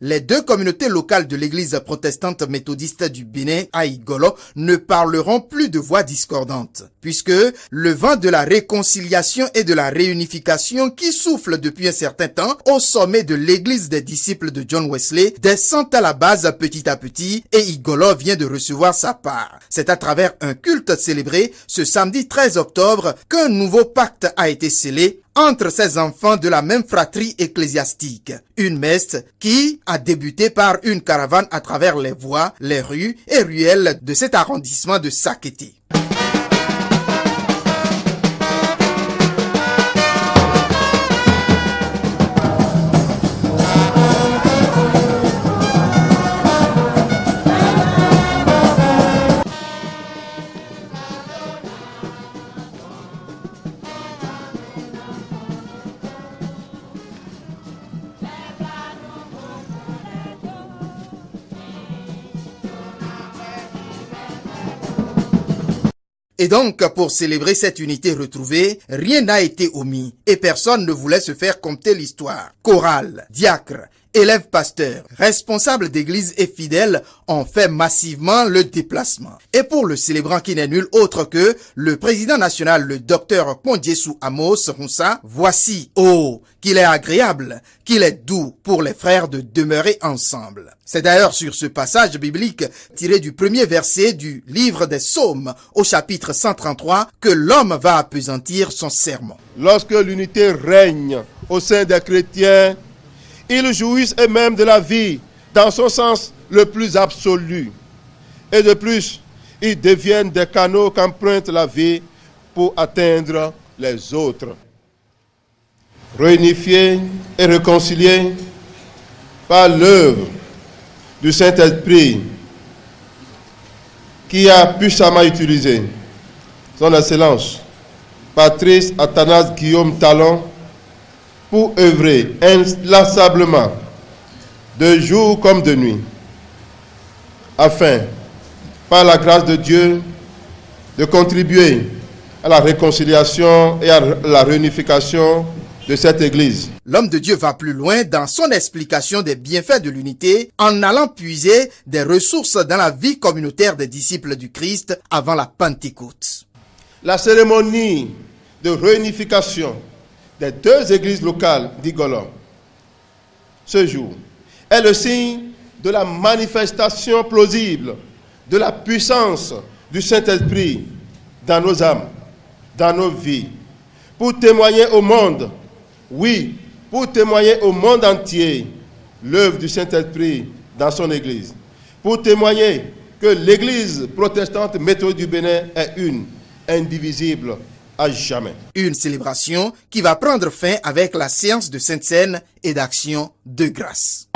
Les deux communautés locales de l'église protestante méthodiste du Bénin à Igolo ne parleront plus de voix discordantes, puisque le vent de la réconciliation et de la réunification qui souffle depuis un certain temps au sommet de l'église des disciples de John Wesley descend à la base petit à petit et Igolo vient de recevoir sa part. C'est à travers un culte célébré ce samedi 13 octobre qu'un nouveau pacte a été scellé entre ces enfants de la même fratrie ecclésiastique. Une messe qui a débuté par une caravane à travers les voies, les rues et ruelles de cet arrondissement de Sakété. Et donc, pour célébrer cette unité retrouvée, rien n'a été omis et personne ne voulait se faire conter l'histoire. Chorale, diacre, élèves pasteurs, responsables d'église et fidèles ont fait massivement le déplacement. Et pour le célébrant qui n'est nul autre que le président national, le docteur Kondiesu Amos Roussa, voici, oh, qu'il est agréable, qu'il est doux pour les frères de demeurer ensemble. C'est d'ailleurs sur ce passage biblique tiré du premier verset du livre des Psaumes au chapitre 133 que l'homme va appesantir son sermon. Lorsque l'unité règne au sein des chrétiens, ils jouissent eux-mêmes de la vie dans son sens le plus absolu. Et de plus, ils deviennent des canaux qu'emprunte la vie pour atteindre les autres. Réunifiés et réconciliés par l'œuvre du Saint-Esprit qui a puissamment utilisé son Excellence, Patrice Athanase Guillaume Talon, pour œuvrer inlassablement, de jour comme de nuit, afin, par la grâce de Dieu, de contribuer à la réconciliation et à la réunification de cette Église. L'homme de Dieu va plus loin dans son explication des bienfaits de l'unité en allant puiser des ressources dans la vie communautaire des disciples du Christ avant la Pentecôte. La cérémonie de réunification des deux églises locales d'Igolo ce jour est le signe de la manifestation plausible de la puissance du Saint-Esprit dans nos âmes, dans nos vies, pour témoigner au monde, oui, pour témoigner au monde entier l'œuvre du Saint-Esprit dans son Église, pour témoigner que l'Église protestante méthodiste du Bénin est une, indivisible, à jamais. Une célébration qui va prendre fin avec la séance de Sainte Seine et d'action de grâce.